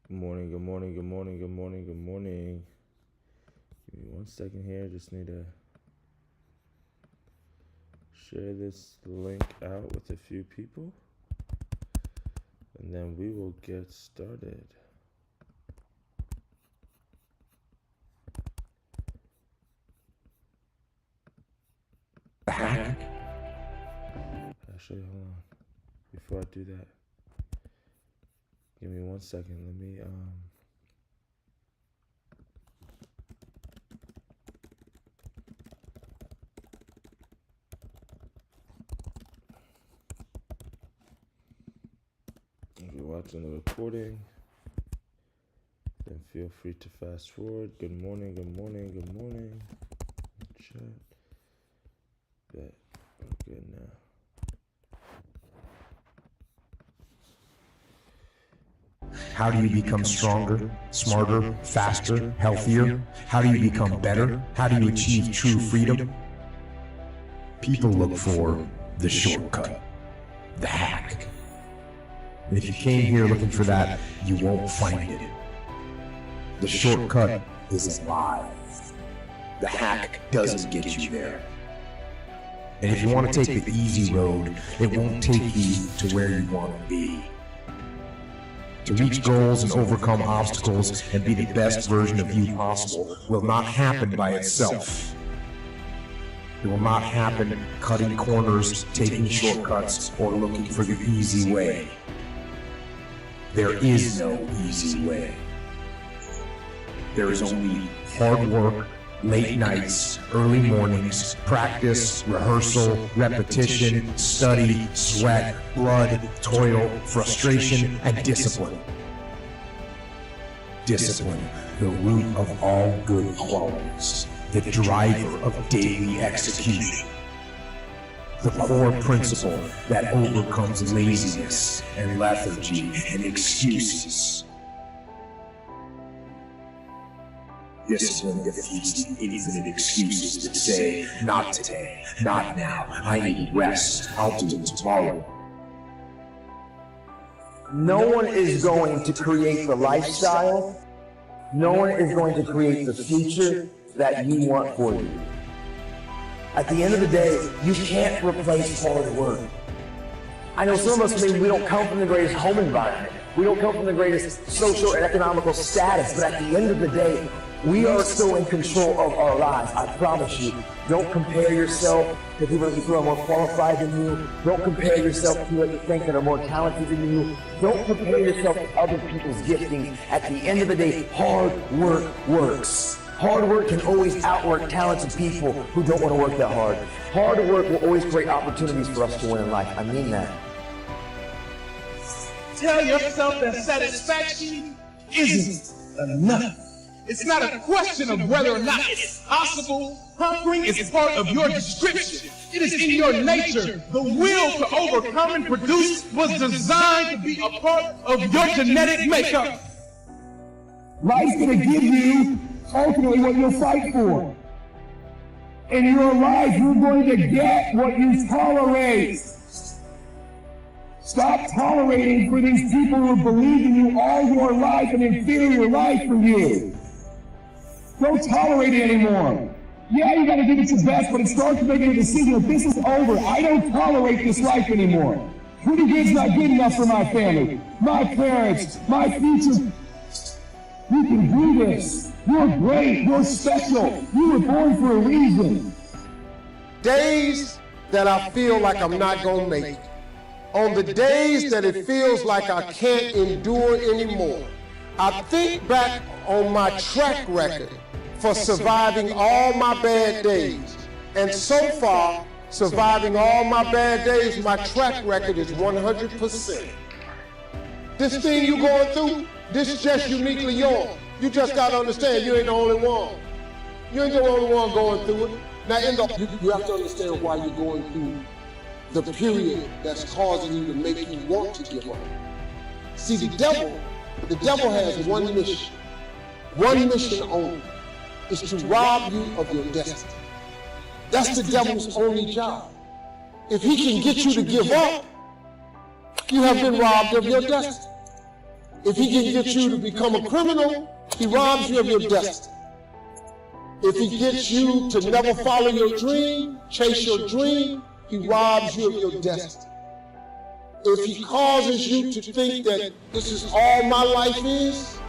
Good morning, good morning, good morning, good morning, good morning. Give me 1 second here. Just need to share this link out with a few people. And then we will get started. Actually, hold on. Before I do that, give me 1 second. Let me if you're watching the recording, then feel free to fast forward. Good morning, good morning, good morning. Chat. Bet. We're good now. How do you become stronger, smarter, faster, healthier? How do you become better? How do you achieve true freedom? People look for the shortcut, the hack. And if you came here looking for that, you won't find it. The shortcut is a lie. The hack doesn't get you there. And if you want to take the easy road, it won't take you to where you want to be. To reach goals and overcome obstacles and be the best version of you possible will not happen by itself. It will not happen cutting corners, taking shortcuts, or looking for the easy way. There is no easy way. There is only hard work, late nights, early mornings, practice, rehearsal, repetition, study, sweat, blood, toil, frustration, and discipline. Discipline, the root of all good qualities, the driver of daily execution. The core principle that overcomes laziness and lethargy and excuses. Discipline defeats the infinite excuses that say, not today, not now, I need rest, I'll do it tomorrow. No one is going to create the lifestyle, no one is going to create the future that you want for you. At the end of the day, you can't replace hard work. I know some of us, maybe we don't come from the greatest home environment, we don't come from the greatest social and economical status, but at the end of the day, we are still in control of our lives. I promise you. Don't compare yourself to people that you feel are more qualified than you. Don't compare yourself to people that you think that are more talented than you. Don't compare yourself to other people's gifting. At the end of the day, hard work works. Hard work can always outwork talented people who don't want to work that hard. Hard work will always create opportunities for us to win in life. I mean that. Tell yourself that satisfaction isn't enough. It's not a question of whether or not it's possible. Conquering is part of your description. It is in your nature. The will to overcome and produce was designed to be a part of your genetic makeup. Life's going to give you ultimately what you'll fight for. In your life, you're going to get what you tolerate. Stop tolerating for these people who believe in you all your life and inferior life for you. Don't tolerate it anymore. Yeah, you gotta give it your best, but it starts with making a decision that this is over. I don't tolerate this life anymore. Pretty good's not good enough for my family, my parents, my future. You can do this. You're great. You're special. You were born for a reason. Days that I feel like I'm not gonna make it. On the days that it feels like I can't endure anymore, I think back on my track record for surviving all my bad days. And so far, surviving all my bad days, my track record is 100%. This thing you going through, this is just uniquely yours. You just gotta understand you ain't the only one. You ain't the only one going through it. Now you have to understand why you're going through the period that's causing you to make you want to give up. See, the devil has one mission only, is to rob you of your destiny. That's the devil's only job. If he can get you to give up, you have been robbed of your destiny. If he can get you to become a criminal, he robs you of your destiny. If he gets you to never follow your dream, chase your dream, he robs you of your destiny. If he causes you to think that this is all my life is,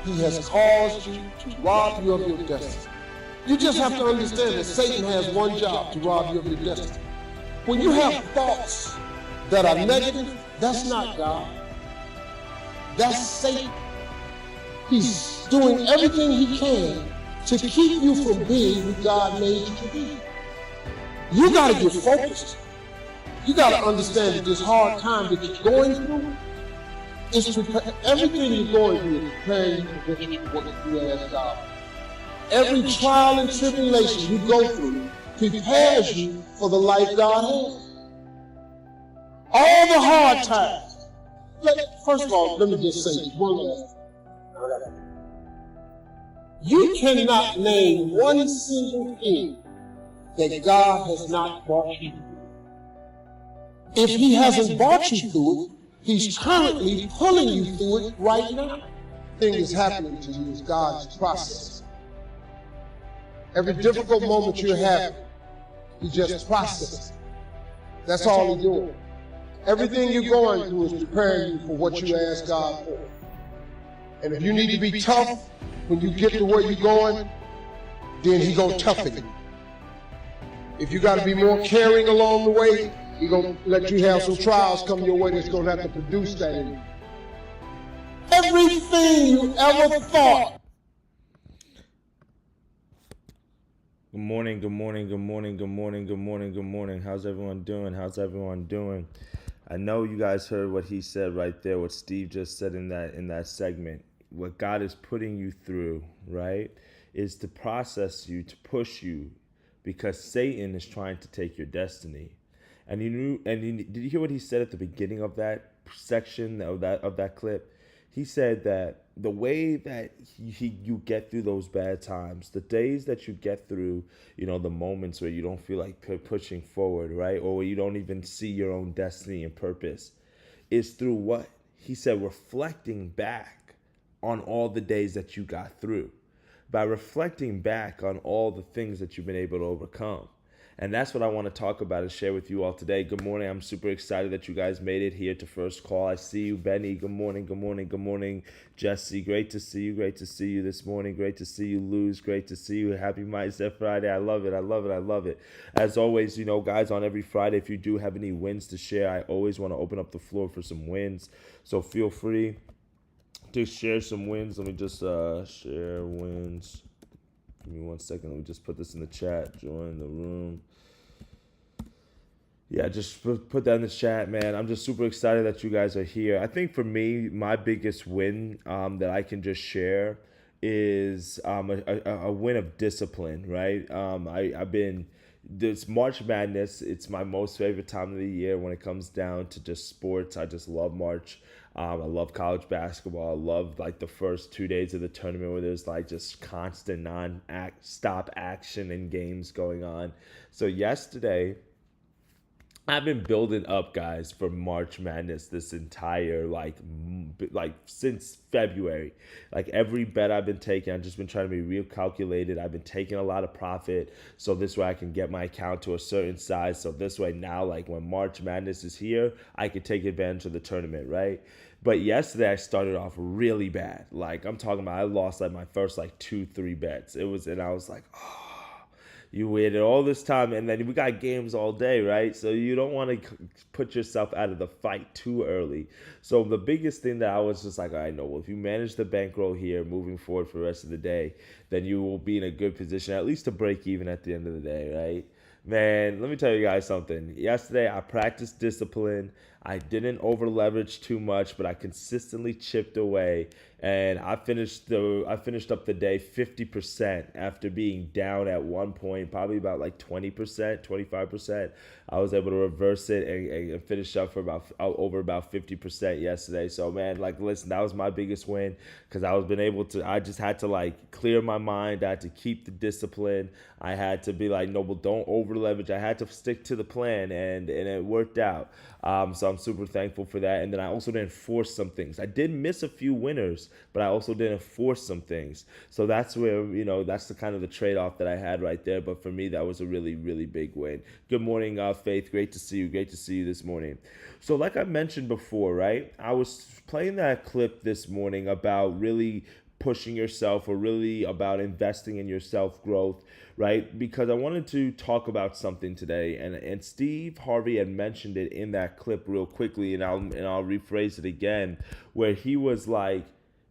he has caused you to rob you of your destiny. You just have to understand that Satan has one job: to rob you of your destiny. When you have thoughts that are negative, that's not God. That's Satan. He's doing everything he can to keep you from being who God made you to be. You got to get focused. You got to understand that this hard time that you're going through is everything you're going through is preparing you for what you ask God. Every trial and tribulation you go through prepares you for the life God has. All the hard times. First of all, let me just say this one last thing. You cannot name one single thing that God has not brought you through. If he hasn't brought you through it, he's currently pulling you through it right now. Thing that's happening to you is God's process. Every difficult moment you're having, he just processes. That's all he's doing. Everything you're going through is preparing you for what you ask God for. And if you need to be tough when you get to where you're going, then he gonna toughen you. If you got to be more caring along the way, he gonna let you have some trials come your way that's gonna have to produce that in you. Everything you ever thought. Good morning, good morning, good morning, good morning, good morning, good morning. How's everyone doing? How's everyone doing? I know you guys heard what he said right there, what Steve just said in that segment. What God is putting you through, right, is to process you, to push you, because Satan is trying to take your destiny. And did you hear what he said at the beginning of that section of that clip? He said that the way that you get through those bad times, the days that you get through, the moments where you don't feel like pushing forward, right? Or where you don't even see your own destiny and purpose, is through what? He said, reflecting back on all the days that you got through. By reflecting back on all the things that you've been able to overcome. And that's what I want to talk about and share with you all today. Good morning. I'm super excited that you guys made it here to First Call. I see you, Benny. Good morning, good morning, good morning, Jesse. Great to see you. Great to see you this morning. Great to see you, Luz. Great to see you. Happy Mindset Friday. I love it. I love it. I love it. As always, guys, on every Friday, if you do have any wins to share, I always want to open up the floor for some wins. So feel free to share some wins. Let me just share wins. Give me 1 second. Let me just put this in the chat. Join the room. Yeah, just put that in the chat, man. I'm just super excited that you guys are here. I think for me, my biggest win that I can just share is a win of discipline, right? I've been this March Madness. It's my most favorite time of the year when it comes down to just sports. I just love March. I love college basketball. I love like the first 2 days of the tournament where there's like just constant non-stop action and games going on. So yesterday, I've been building up, guys, for March Madness this entire, like since February. Like every bet I've been taking, I've just been trying to be real calculated. I've been taking a lot of profit, so this way I can get my account to a certain size. So this way now, like when March Madness is here, I can take advantage of the tournament, right? But yesterday I started off really bad. Like I'm talking about, I lost like my first like 2-3 bets. And I was like, oh. You waited all this time, and then we got games all day, right? So you don't want to put yourself out of the fight too early. So the biggest thing that I was just like, all right, no, well, if you manage the bankroll here moving forward for the rest of the day, then you will be in a good position, at least to break even at the end of the day, right? Man, let me tell you guys something. Yesterday, I practiced discipline. I didn't over leverage too much, but I consistently chipped away, and I finished up the day 50% after being down at one point, probably about like 20%, 25%. I was able to reverse it and finish up for over about 50% yesterday. So man, like listen, that was my biggest win because I just had to like clear my mind. I had to keep the discipline. I had to be like, no, well, don't over leverage. I had to stick to the plan, and it worked out. So I'm I'm super thankful for that. And then I also didn't force some things. I did miss a few winners, but I also didn't force some things. So that's where, that's the kind of the trade-off that I had right there. But for me, that was a really, really big win. Good morning, Faith. Great to see you. Great to see you this morning. So like I mentioned before, right, I was playing that clip this morning about really pushing yourself, or really about investing in your self-growth, right? Because I wanted to talk about something today, and Steve Harvey had mentioned it in that clip real quickly, and I'll rephrase it again, where he was like,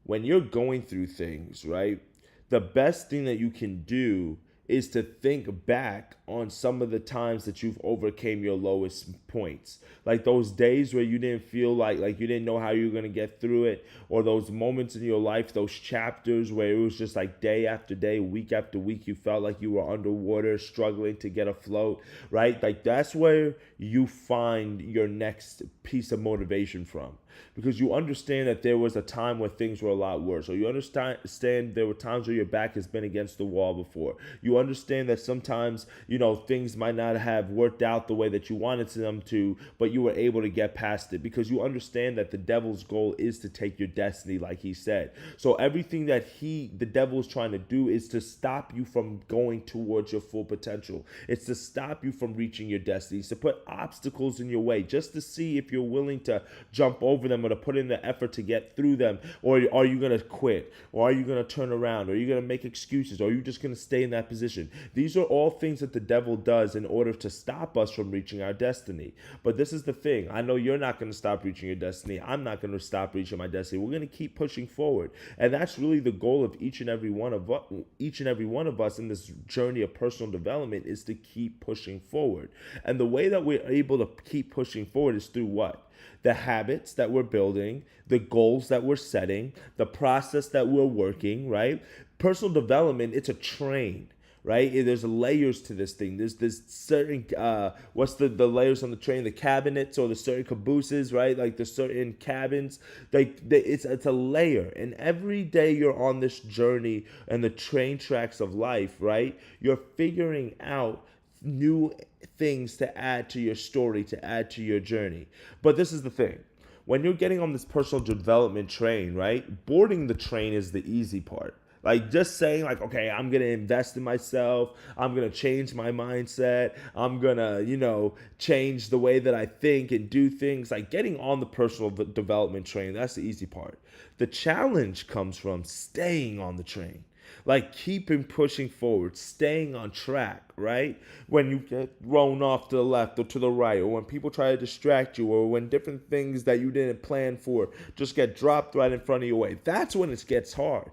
when you're going through things, right, the best thing that you can do is to think back on some of the times that you've overcame your lowest points. Like those days where you didn't feel like you didn't know how you were going to get through it, or those moments in your life, those chapters where it was just like day after day, week after week, you felt like you were underwater, struggling to get afloat, right? Like that's where you find your next piece of motivation from. Because you understand that there was a time where things were a lot worse. Or you understand there were times where your back has been against the wall before. You understand that sometimes, things might not have worked out the way that you wanted them to, but you were able to get past it. Because you understand that the devil's goal is to take your destiny, like he said. So everything that the devil is trying to do is to stop you from going towards your full potential. It's to stop you from reaching your destiny. It's to put obstacles in your way just to see if you're willing to jump over them, or to put in the effort to get through them, or are you going to quit, or are you going to turn around, or are you going to make excuses, or are you just going to stay in that position? These are all things that the devil does in order to stop us from reaching our destiny. But this is the thing. I know you're not going to stop reaching your destiny. I'm not going to stop reaching my destiny. We're going to keep pushing forward. And that's really the goal of each and every one of us in this journey of personal development, is to keep pushing forward. And the way that we're able to keep pushing forward is through what? The habits that we're building, the goals that we're setting, the process that we're working, right? Personal development, it's a train, right? There's layers to this thing. There's certain, what's the layers on the train? The cabinets, or the certain cabooses, right? Like the certain cabins, it's a layer. And every day you're on this journey and the train tracks of life, right? You're figuring out new things to add to your story, to add to your journey. But this is the thing. When you're getting on this personal development train, right? Boarding the train is the easy part. Like just saying like, okay, I'm going to invest in myself. I'm going to change my mindset. I'm going to, change the way that I think and do things. Like getting on the personal development train, that's the easy part. The challenge comes from staying on the train. Like keeping pushing forward, staying on track, right? When you get thrown off to the left or to the right, or when people try to distract you, or when different things that you didn't plan for just get dropped right in front of your way, that's when it gets hard.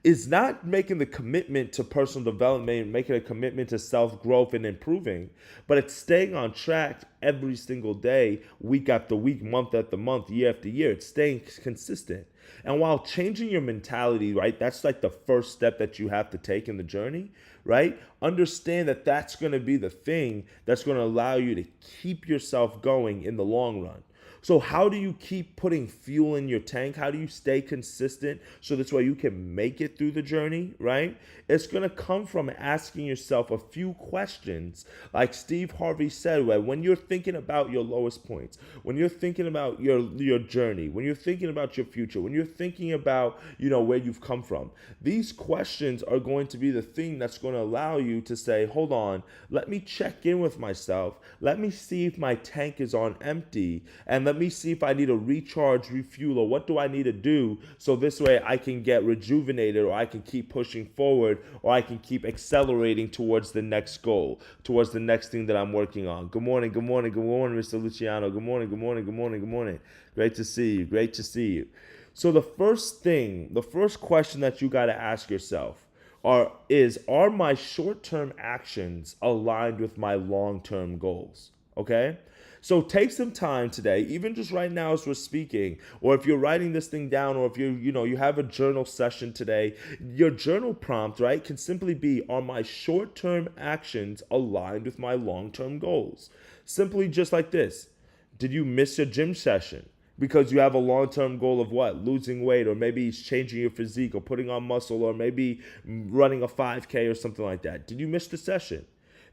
It's not making the commitment to personal development, making a commitment to self-growth and improving, but it's staying on track every single day, week after week, month after month, year after year. It's staying consistent. And while changing your mentality, right, that's like the first step that you have to take in the journey, right? Understand that that's going to be the thing that's going to allow you to keep yourself going in the long run. So how do you keep putting fuel in your tank? How do you stay consistent so this way you can make it through the journey, right? It's going to come from asking yourself a few questions. Like Steve Harvey said, when you're thinking about your lowest points, when you're thinking about your journey, when you're thinking about your future, when you're thinking about, where you've come from, these questions are going to be the thing that's going to allow you to say, hold on, let me check in with myself. Let me see if my tank is on empty, and let me see if I need to recharge, refuel, or what do I need to do so this way I can get rejuvenated, or I can keep pushing forward, or I can keep accelerating towards the next goal, towards the next thing that I'm working on. Good morning, Mr. Luciano. Good morning. Great to see you. Great to see you. So the first question that you got to ask yourself are my short-term actions aligned with my long-term goals? Okay? So take some time today, even just right now as we're speaking, or if you're writing this thing down, or if you have a journal session today, your journal prompt, right, can simply be, are my short-term actions aligned with my long-term goals? Simply just like this. Did you miss your gym session because you have a long-term goal of what? Losing weight, or maybe changing your physique, or putting on muscle, or maybe running a 5K or something like that. Did you miss the session?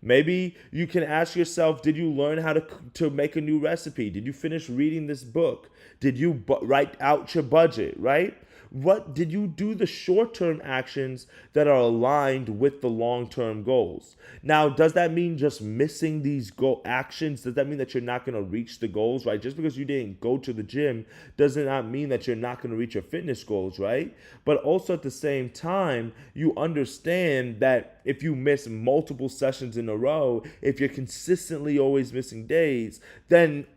Maybe you can ask yourself, did you learn how to make a new recipe? Did you finish reading this book? Did you write out your budget, right? What did you do the short-term actions that are aligned with the long-term goals? Now, does that mean just missing these goal actions? Does that mean that you're not going to reach the goals, right? Just because you didn't go to the gym does not mean that you're not going to reach your fitness goals, right? But also at the same time, you understand that if you miss multiple sessions in a row, if you're consistently always missing days, then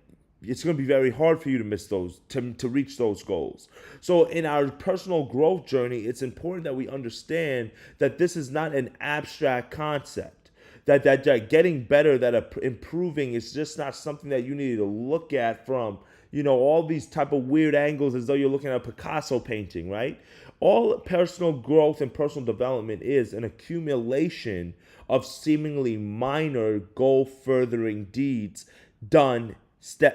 it's going to be very hard for you to miss those, to reach those goals. So in our personal growth journey, it's important that we understand that this is not an abstract concept, that getting better, that improving is just not something that you need to look at from, all these type of weird angles as though you're looking at a Picasso painting, right? All personal growth and personal development is an accumulation of seemingly minor goal-furthering deeds done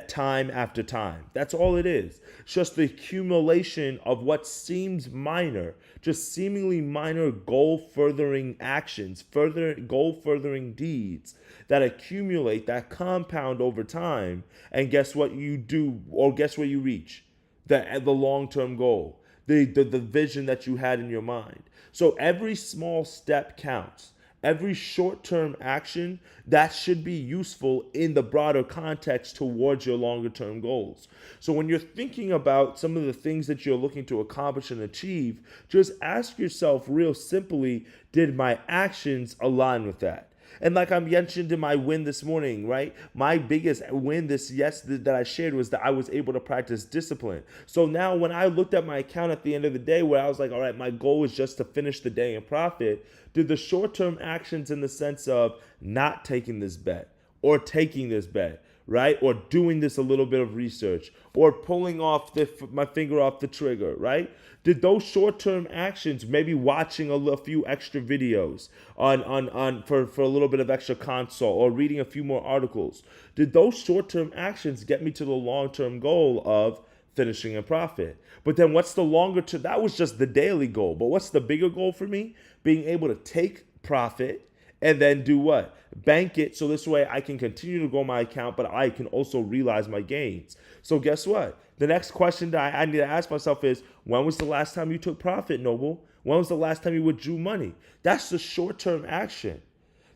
time after time. That's all it is. It's just the accumulation of what seems minor, just seemingly minor goal-furthering actions, goal-furthering deeds that accumulate, that compound over time. And guess what you do, or guess what you reach? The long-term goal, the vision that you had in your mind. So every small step counts. Every short-term action, that should be useful in the broader context towards your longer-term goals. So when you're thinking about some of the things that you're looking to accomplish and achieve, just ask yourself real simply, did my actions align with that? And like I mentioned in my win this morning, right? My biggest win that I shared was that I was able to practice discipline. So now when I looked at my account at the end of the day, where I was like, all right, my goal is just to finish the day in profit, did the short-term actions in the sense of not taking this bet or taking this bet, right? Or doing this a little bit of research or pulling off my finger off the trigger, right? Did those short-term actions, maybe watching a few extra videos for a little bit of extra consult or reading a few more articles, did those short-term actions get me to the long-term goal of finishing in profit? But then what's the longer term? That was just the daily goal. But what's the bigger goal for me? Being able to take profit and then do what? Bank it, so this way I can continue to grow my account, but I can also realize my gains. So guess what? The next question that I need to ask myself is, when was the last time you took profit, Noble? When was the last time you withdrew money? That's the short-term action.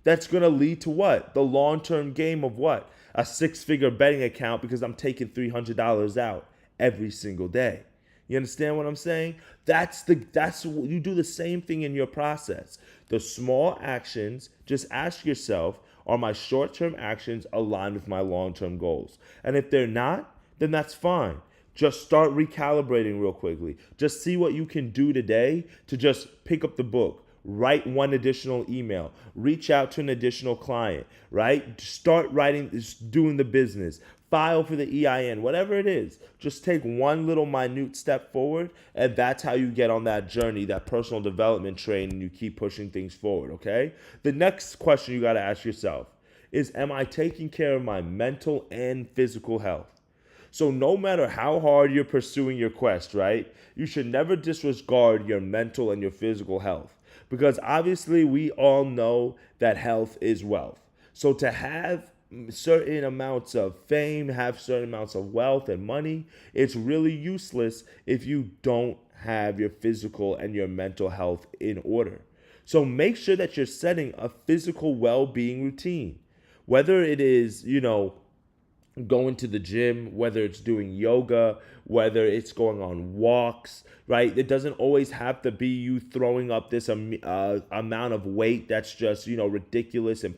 That's going to lead to what? The long-term game of what? A six-figure betting account because I'm taking $300 out every single day. You understand what I'm saying? That's you do the same thing in your process. The small actions, just ask yourself, are my short-term actions aligned with my long-term goals? And if they're not, then that's fine. Just start recalibrating real quickly. Just see what you can do today to just pick up the book, write one additional email, reach out to an additional client, right? Start doing the business, file for the EIN, whatever it is. Just take one little minute step forward, and that's how you get on that journey, that personal development train, and you keep pushing things forward, okay? The next question you got to ask yourself is, am I taking care of my mental and physical health? So no matter how hard you're pursuing your quest, right, you should never disregard your mental and your physical health, because obviously we all know that health is wealth. So to have certain amounts of fame, have certain amounts of wealth and money, it's really useless if you don't have your physical and your mental health in order. So make sure that you're setting a physical well-being routine, whether it is, going to the gym, whether it's doing yoga, whether it's going on walks, right? It doesn't always have to be you throwing up this amount of weight that's just, ridiculous and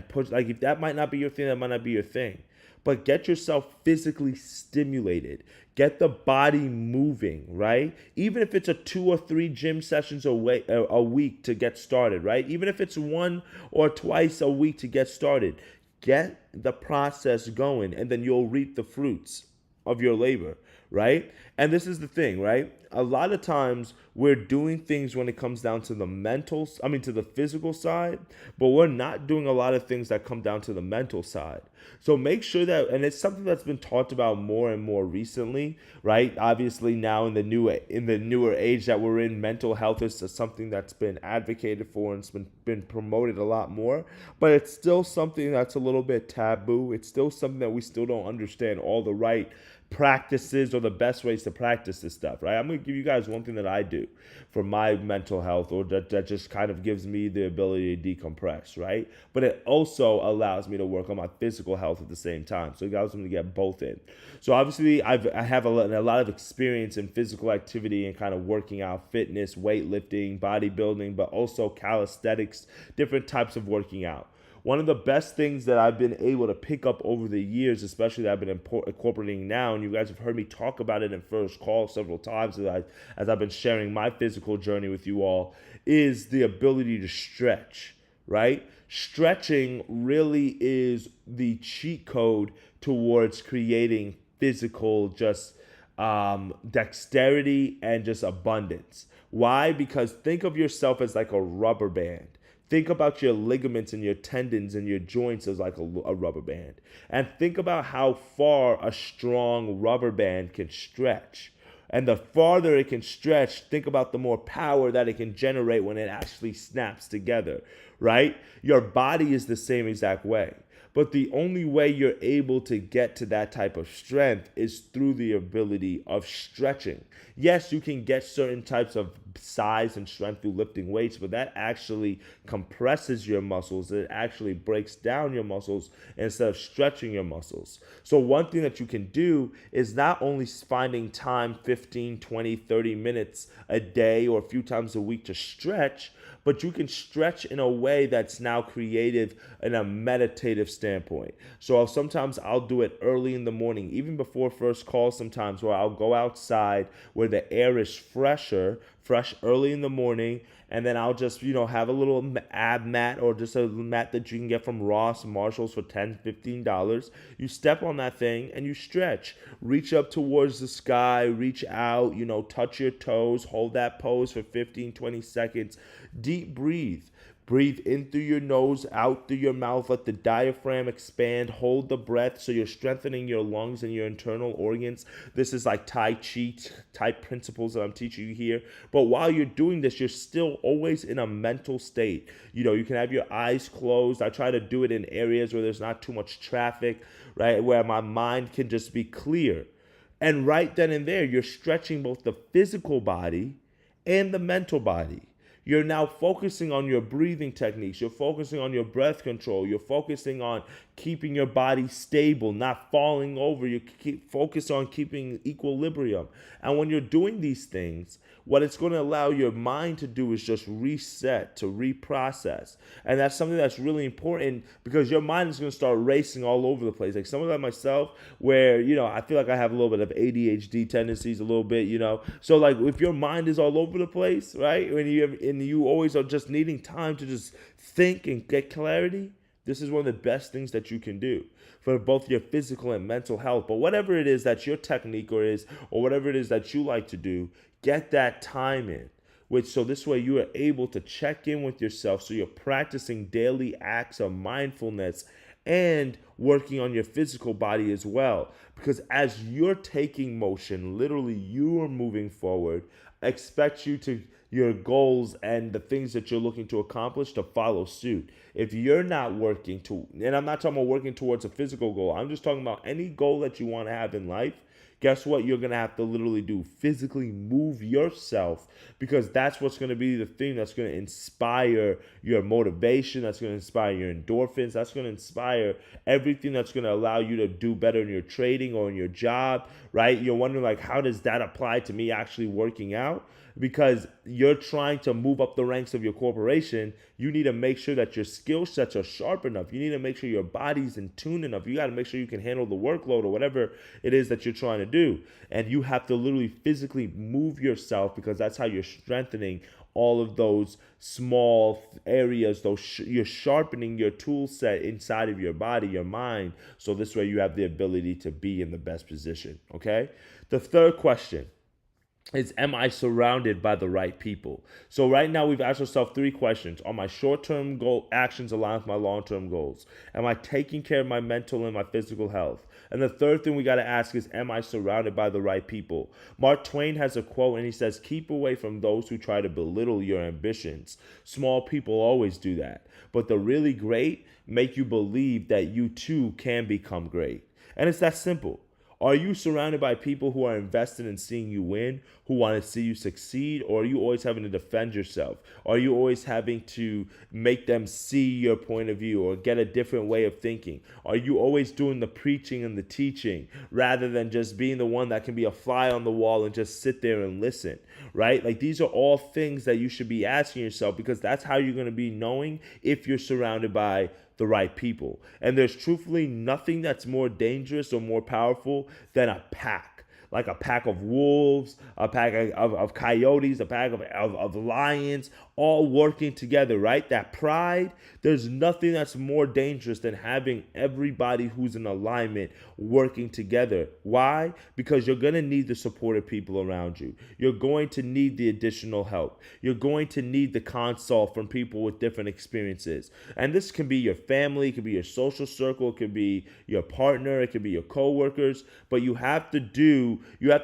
push. Like, if that might not be your thing, that might not be your thing. But get yourself physically stimulated. Get the body moving, right? Even if it's 2 or 3 gym sessions a week to get started, right? Even if it's 1 or twice a week to get started. Get the process going, and then you'll reap the fruits of your labor, right? And this is the thing, right? A lot of times we're doing things when it comes down to to the physical side, but we're not doing a lot of things that come down to the mental side. So make sure that, and it's something that's been talked about more and more recently, right? Obviously now in the newer age that we're in, mental health is something that's been advocated for and it's been promoted a lot more, but it's still something that's a little bit taboo. It's still something that we still don't understand all the right practices or the best ways to practice this stuff, right? I'm going to give you guys one thing that I do for my mental health, or that just kind of gives me the ability to decompress, right? But it also allows me to work on my physical health at the same time. So it allows me to get both in. So obviously I have a lot of experience in physical activity and kind of working out, fitness, weightlifting, bodybuilding, but also calisthenics, different types of working out. One of the best things that I've been able to pick up over the years, especially that I've been incorporating now, and you guys have heard me talk about it in First Call several times as I've been sharing my physical journey with you all, is the ability to stretch, right? Stretching really is the cheat code towards creating physical dexterity and just abundance. Why? Because think of yourself as like a rubber band. Think about your ligaments and your tendons and your joints as like a rubber band. And think about how far a strong rubber band can stretch. And the farther it can stretch, think about the more power that it can generate when it actually snaps together, right? Your body is the same exact way. But the only way you're able to get to that type of strength is through the ability of stretching. Yes, you can get certain types of size and strength through lifting weights, but that actually compresses your muscles. It actually breaks down your muscles instead of stretching your muscles. So one thing that you can do is not only finding time, 15, 20, 30 minutes a day or a few times a week to stretch, but you can stretch in a way that's now creative in a meditative standpoint. So sometimes I'll do it early in the morning, even before First Call sometimes, where I'll go outside where the air is fresh early in the morning, and then I'll just, have a little ab mat or just a mat that you can get from Ross, Marshalls for $10, $15. You step on that thing and you stretch. Reach up towards the sky, reach out, touch your toes, hold that pose for 15, 20 seconds. Deep breathe. Breathe in through your nose, out through your mouth. Let the diaphragm expand. Hold the breath so you're strengthening your lungs and your internal organs. This is like Tai Chi type principles that I'm teaching you here. But while you're doing this, you're still always in a mental state. You can have your eyes closed. I try to do it in areas where there's not too much traffic, right? Where my mind can just be clear. And right then and there, you're stretching both the physical body and the mental body. You're now focusing on your breathing techniques. You're focusing on your breath control. You're focusing on keeping your body stable, not falling over. You keep focus on keeping equilibrium. And when you're doing these things, what it's going to allow your mind to do is just reset, to reprocess. And that's something that's really important, because your mind is going to start racing all over the place. Like someone like myself, where, I feel like I have a little bit of ADHD tendencies, a little bit, So like if your mind is all over the place, right? And you always are just needing time to just think and get clarity, this is one of the best things that you can do for both your physical and mental health. But whatever it is that your technique or whatever it is that you like to do, get that time in. So this way you are able to check in with yourself. So you're practicing daily acts of mindfulness and working on your physical body as well. Because as you're taking motion, literally you are moving forward, expect your goals and the things that you're looking to accomplish to follow suit. If you're not working and I'm not talking about working towards a physical goal, I'm just talking about any goal that you want to have in life, guess what you're going to have to literally do? Physically move yourself, because that's what's going to be the thing that's going to inspire your motivation, that's going to inspire your endorphins, that's going to inspire everything that's going to allow you to do better in your trading or in your job, right? You're wondering, like, how does that apply to me actually working out? Because you're trying to move up the ranks of your corporation, you need to make sure that your skill sets are sharp enough. You need to make sure your body's in tune enough. You got to make sure you can handle the workload or whatever it is that you're trying to do. And you have to literally physically move yourself, because that's how you're strengthening all of those small areas. You're sharpening your tool set inside of your body, your mind, so this way you have the ability to be in the best position, okay? The third question is, am I surrounded by the right people? So right now we've asked ourselves 3 questions. Are my short-term goal actions aligned with my long-term goals? Am I taking care of my mental and my physical health? And the third thing we got to ask is, am I surrounded by the right people? Mark Twain has a quote, and he says, keep away from those who try to belittle your ambitions. Small people always do that. But the really great make you believe that you too can become great. And it's that simple. Are you surrounded by people who are invested in seeing you win, who want to see you succeed, or are you always having to defend yourself? Are you always having to make them see your point of view or get a different way of thinking? Are you always doing the preaching and the teaching rather than just being the one that can be a fly on the wall and just sit there and listen, right? Like, these are all things that you should be asking yourself, because that's how you're going to be knowing if you're surrounded by the right people. And there's truthfully nothing that's more dangerous or more powerful than a pack. Like a pack of wolves, a pack of coyotes, a pack of lions, all working together, right? That pride, there's nothing that's more dangerous than having everybody who's in alignment working together. Why? Because you're going to need the supportive people around you. You're going to need the additional help. You're going to need the consult from people with different experiences. And this can be your family, it can be your social circle, it could be your partner, it could be your coworkers, but you have to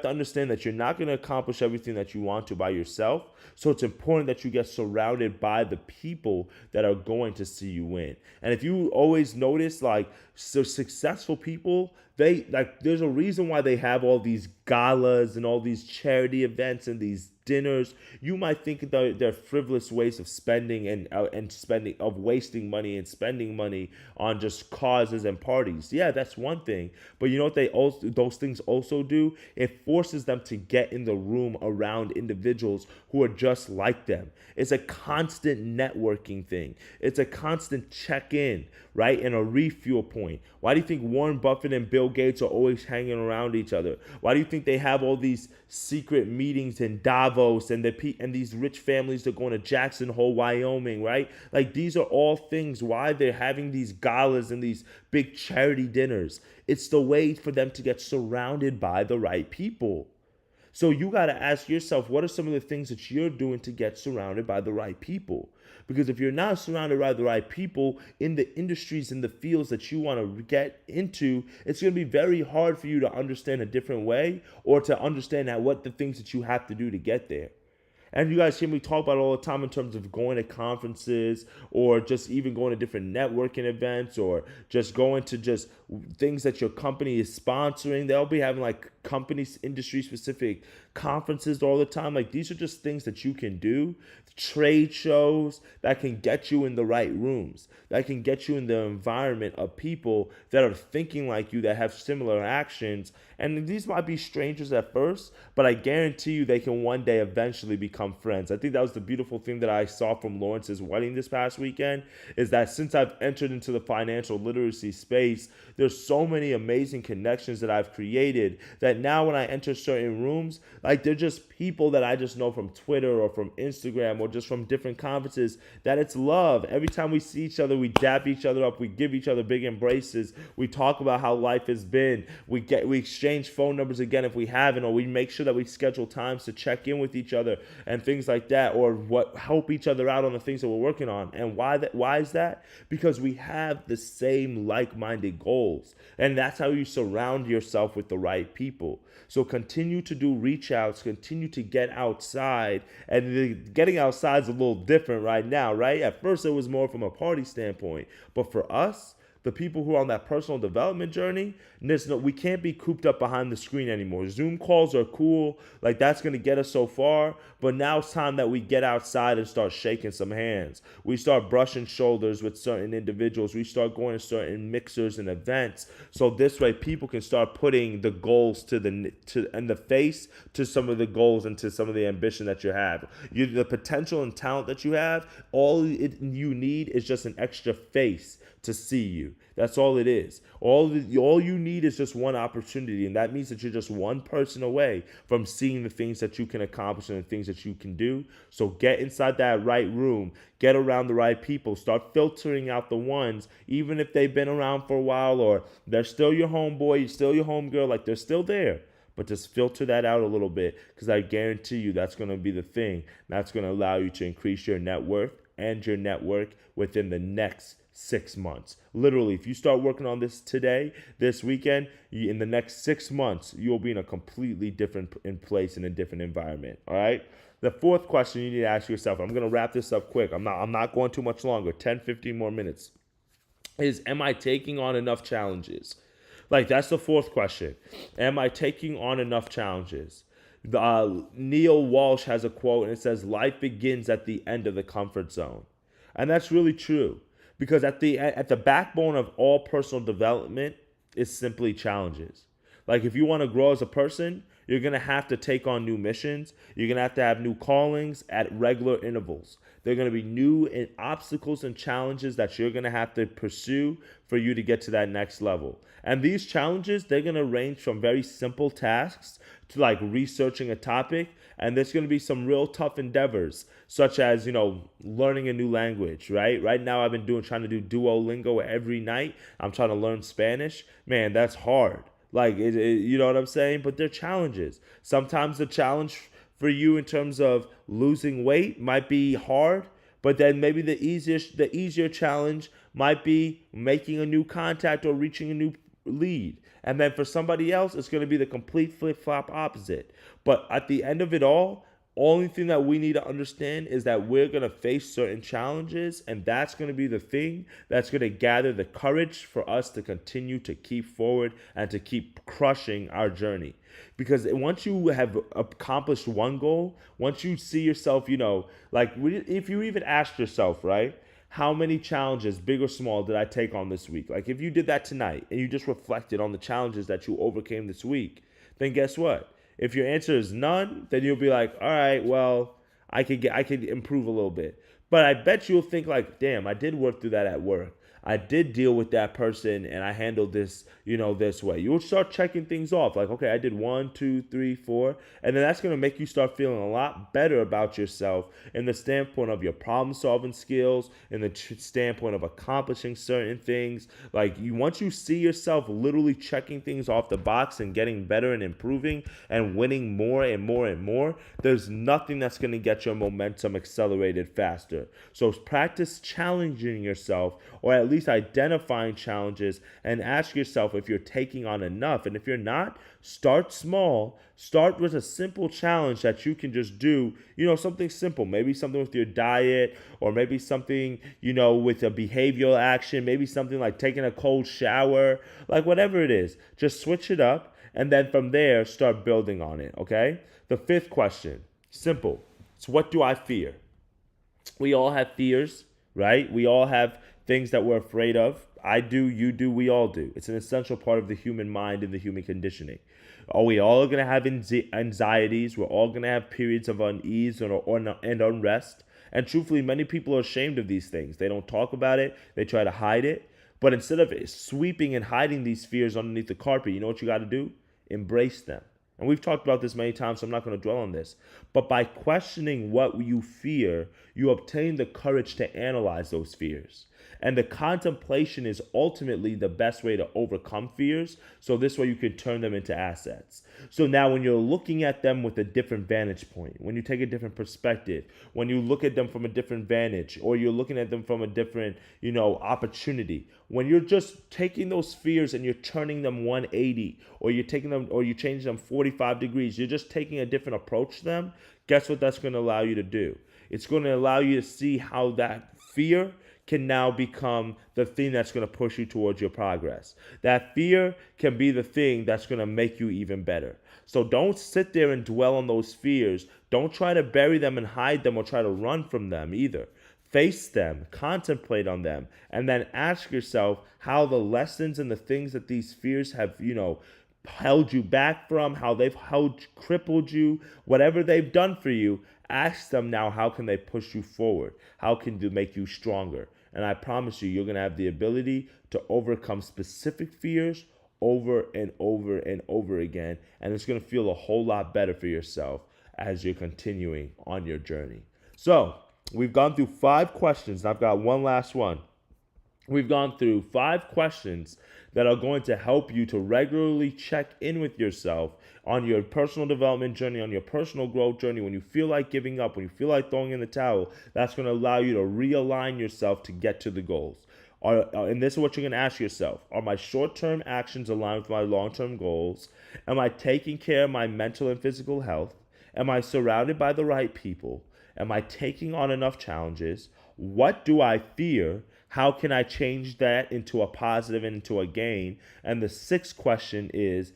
understand that you're not going to accomplish everything that you want to by yourself. So it's important that you get surrounded by the people that are going to see you win. And if you always notice, like, so successful people, there's a reason why they have all these galas and all these charity events and these dinners. You might think they're frivolous ways of spending of wasting money and spending money on just causes and parties. Yeah, that's one thing. But you know what those things also do? It forces them to get in the room around individuals who are just like them. It's a constant networking thing. It's a constant check-in, right? And a refuel point. Why do you think Warren Buffett and Bill Gates are always hanging around each other? Why do you think they have all these secret meetings in Davos and these rich families that are going to Jackson Hole, Wyoming, right? Like, these are all things why they're having these galas and these big charity dinners. It's the way for them to get surrounded by the right people. So you got to ask yourself, what are some of the things that you're doing to get surrounded by the right people? Because if you're not surrounded by the right people in the industries and the fields that you want to get into, it's going to be very hard for you to understand a different way or to understand what the things that you have to do to get there. And you guys hear me talk about it all the time in terms of going to conferences or just even going to different networking events or just going to just things that your company is sponsoring. They'll be having like companies, industry specific conferences all the time. Like, these are just things that you can do. Trade shows that can get you in the right rooms, that can get you in the environment of people that are thinking like you, that have similar actions. And these might be strangers at first, but I guarantee you they can one day eventually become friends. I think that was the beautiful thing that I saw from Lawrence's wedding this past weekend, is that since I've entered into the financial literacy space, there's so many amazing connections that I've created that now when I enter certain rooms, like, they're just people that I just know from Twitter or from Instagram or just from different conferences, that it's love. Every time we see each other, we dap each other up, we give each other big embraces, we talk about how life has been, we exchange phone numbers again if we haven't, or we make sure that we schedule times to check in with each other and things like that, or help each other out on the things that we're working on. And why is that? Because we have the same like-minded goals, and that's how you surround yourself with the right people. So continue to do reach outs, continue to get outside, and getting outside is a little different right now, right? At first it was more from a party standpoint, but for us, the people who are on that personal development journey, we can't be cooped up behind the screen anymore. Zoom calls are cool, like, that's going to get us so far, but now it's time that we get outside and start shaking some hands. We start brushing shoulders with certain individuals. We start going to certain mixers and events, so this way people can start putting the goals and the face to some of the goals and to some of the ambition that you have. The potential and talent that you have, all you need is just an extra face to see you. That's all it is. All you need is just one opportunity, and that means that you're just one person away from seeing the things that you can accomplish and the things that you can do. So get inside that right room, get around the right people, start filtering out the ones, even if they've been around for a while or they're still your homeboy, still your homegirl, like they're still there. But just filter that out a little bit, because I guarantee you that's going to be the thing. That's going to allow you to increase your net worth and your network within the next 6 months. Literally, if you start working on this today, this weekend, in the next 6 months, you'll be in a completely different place, in a different environment. All right. The fourth question you need to ask yourself, I'm going to wrap this up quick. I'm not going too much longer, 10, 15 more minutes, is, am I taking on enough challenges? Like, that's the fourth question. Am I taking on enough challenges? Neil Walsh has a quote, and it says, life begins at the end of the comfort zone. And that's really true, because at the backbone of all personal development is simply challenges. Like, if you want to grow as a person, you're going to have to take on new missions. You're going to have new callings at regular intervals. There are going to be new obstacles and challenges that you're going to have to pursue for you to get to that next level. And these challenges, they're going to range from very simple tasks to like researching a topic. And there's going to be some real tough endeavors, such as, learning a new language, right? Right now, I've been trying to do Duolingo every night. I'm trying to learn Spanish. Man, that's hard. Like, you know what I'm saying? But they're challenges. Sometimes the challenge for you in terms of losing weight might be hard, but then maybe the easier challenge might be making a new contact or reaching a new lead. And then for somebody else, it's going to be the complete flip-flop opposite. But at the end of it all, only thing that we need to understand is that we're going to face certain challenges, and that's going to be the thing that's going to gather the courage for us to continue to keep forward and to keep crushing our journey. Because once you have accomplished one goal, once you see yourself, if you even ask yourself, right, how many challenges, big or small, did I take on this week? Like, if you did that tonight and you just reflected on the challenges that you overcame this week, then guess what? If your answer is none, then you'll be like, all right, well, I could improve a little bit. But I bet you'll think like, damn, I did work through that at work. I did deal with that person and I handled this, this way. You'll start checking things off. Like, okay, I did 1, 2, 3, 4. And then that's going to make you start feeling a lot better about yourself in the standpoint of your problem solving skills, in the standpoint of accomplishing certain things. Like, once you see yourself literally checking things off the box and getting better and improving and winning more and more and more, there's nothing that's going to get your momentum accelerated faster. So practice challenging yourself, or at least identifying challenges, and ask yourself if you're taking on enough. And if you're not, start small. Start with a simple challenge that you can just do, something simple, maybe something with your diet, or maybe something, with a behavioral action, maybe something like taking a cold shower, like whatever it is. Just switch it up, and then from there, start building on it, okay? The fifth question, simple. It's, what do I fear? We all have fears, right? We all have things that we're afraid of. I do, you do, we all do. It's an essential part of the human mind and the human conditioning. We all are going to have anxieties. We're all going to have periods of unease and unrest. And truthfully, many people are ashamed of these things. They don't talk about it. They try to hide it. But instead of sweeping and hiding these fears underneath the carpet, you know what you got to do? Embrace them. And we've talked about this many times, so I'm not going to dwell on this. But by questioning what you fear, you obtain the courage to analyze those fears. And the contemplation is ultimately the best way to overcome fears. So this way you can turn them into assets. So now when you're looking at them with a different vantage point, when you take a different perspective, when you look at them from a different vantage, or you're looking at them from a different, opportunity, when you're just taking those fears and you're turning them 180, or you're taking them, or you change them 45 degrees, you're just taking a different approach to them, guess what that's going to allow you to do? It's going to allow you to see how that fear can now become the thing that's going to push you towards your progress. That fear can be the thing that's going to make you even better. So don't sit there and dwell on those fears. Don't try to bury them and hide them or try to run from them either. Face them, contemplate on them, and then ask yourself how the lessons and the things that these fears have, held you back from, how they've crippled you, whatever they've done for you. Ask them now, how can they push you forward? How can they make you stronger? And I promise you, you're going to have the ability to overcome specific fears over and over and over again. And it's going to feel a whole lot better for yourself as you're continuing on your journey. So we've gone through 5 questions. I've got one last one. We've gone through 5 questions that are going to help you to regularly check in with yourself on your personal development journey, on your personal growth journey. When you feel like giving up, when you feel like throwing in the towel, that's going to allow you to realign yourself to get to the goals. And this is what you're going to ask yourself. Are my short-term actions aligned with my long-term goals? Am I taking care of my mental and physical health? Am I surrounded by the right people? Am I taking on enough challenges? What do I fear? How can I change that into a positive and into a gain? And the 6th question is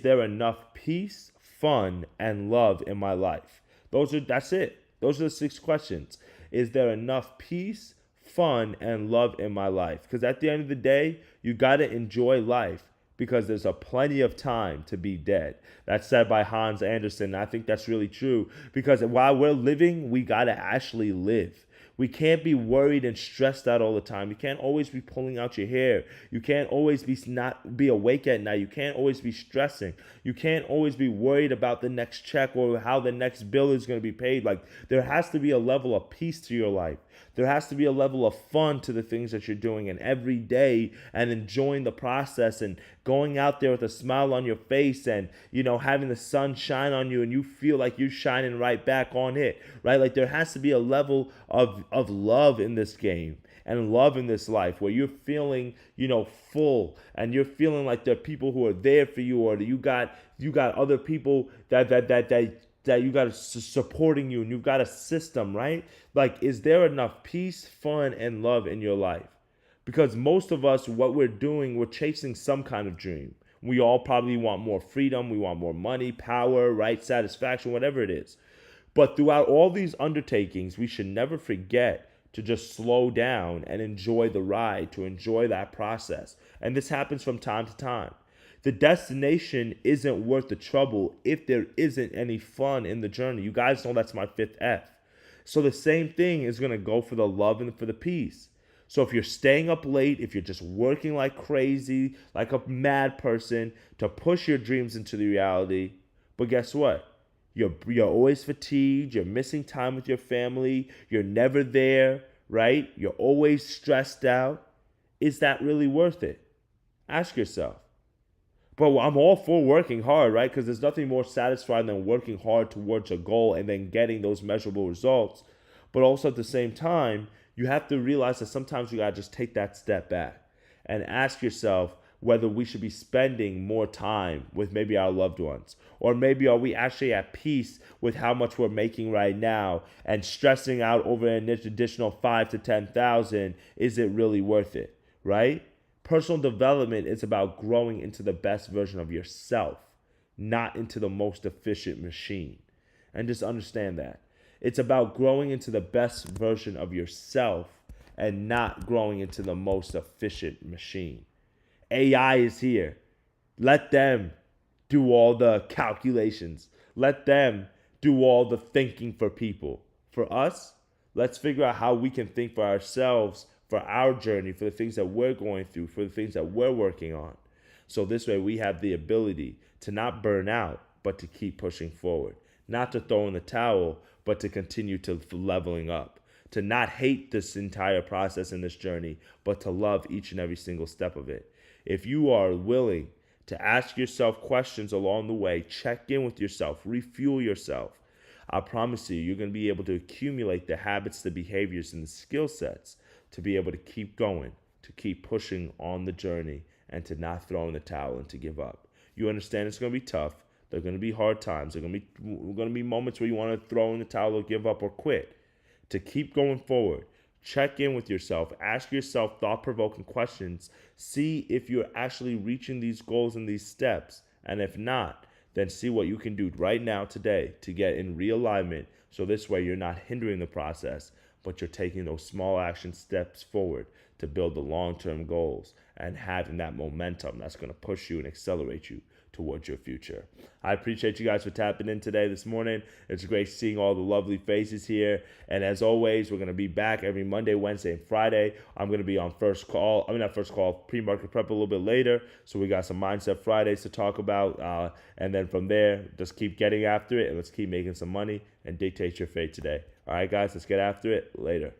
there enough peace, fun, and love in my life? That's it. Those are the 6 questions. Is there enough peace, fun, and love in my life? Because at the end of the day, you got to enjoy life because there's a plenty of time to be dead. That's said by Hans Andersen. I think that's really true because while we're living, we got to actually live. We can't be worried and stressed out all the time. You can't always be pulling out your hair. You can't always not be awake at night. You can't always be stressing. You can't always be worried about the next check or how the next bill is going to be paid. Like, there has to be a level of peace to your life. There has to be a level of fun to the things that you're doing and every day and enjoying the process and going out there with a smile on your face and, having the sun shine on you and you feel like you're shining right back on it, right? Like, there has to be a level of love in this game and love in this life where you're feeling, full and you're feeling like there are people who are there for you or that you got other people that you got supporting you and you've got a system, right? Like, is there enough peace, fun, and love in your life? Because most of us, what we're doing, we're chasing some kind of dream. We all probably want more freedom. We want more money, power, right? Satisfaction, whatever it is. But throughout all these undertakings, we should never forget to just slow down and enjoy the ride, to enjoy that process. And this happens from time to time. The destination isn't worth the trouble if there isn't any fun in the journey. You guys know that's my 5th F. So the same thing is going to go for the love and for the peace. So if you're staying up late, if you're just working like crazy, like a mad person to push your dreams into the reality, but guess what? You're always fatigued, you're missing time with your family, you're never there, right? You're always stressed out. Is that really worth it? Ask yourself. But I'm all for working hard, right? Because there's nothing more satisfying than working hard towards a goal and then getting those measurable results. But also at the same time, you have to realize that sometimes you got to just take that step back and ask yourself whether we should be spending more time with maybe our loved ones. Or maybe are we actually at peace with how much we're making right now and stressing out over an additional 5,000 to 10,000, is it really worth it, right? Personal development is about growing into the best version of yourself, not into the most efficient machine. And just understand that. It's about growing into the best version of yourself and not growing into the most efficient machine. AI is here. Let them do all the calculations. Let them do all the thinking for people. For us, let's figure out how we can think for ourselves, for our journey, for the things that we're going through, for the things that we're working on. So this way we have the ability to not burn out, but to keep pushing forward. Not to throw in the towel, but to continue to leveling up. To not hate this entire process and this journey, but to love each and every single step of it. If you are willing to ask yourself questions along the way, check in with yourself, refuel yourself, I promise you, you're going to be able to accumulate the habits, the behaviors, and the skill sets to be able to keep going, to keep pushing on the journey, and to not throw in the towel and to give up. You understand it's going to be tough. There are going to be hard times. There are going to be moments where you want to throw in the towel or give up or quit. To keep going forward, check in with yourself. Ask yourself thought-provoking questions. See if you're actually reaching these goals and these steps. And if not, then see what you can do right now today to get in realignment. So this way you're not hindering the process, but you're taking those small action steps forward to build the long-term goals and having that momentum that's going to push you and accelerate you towards your future. I appreciate you guys for tapping in today, this morning. It's great seeing all the lovely faces here. And as always, we're going to be back every Monday, Wednesday, and Friday. I'm going to be on pre-market prep a little bit later. So we got some Mindset Fridays to talk about. And then from there, just keep getting after it and let's keep making some money and dictate your fate today. All right, guys, let's get after it. Later.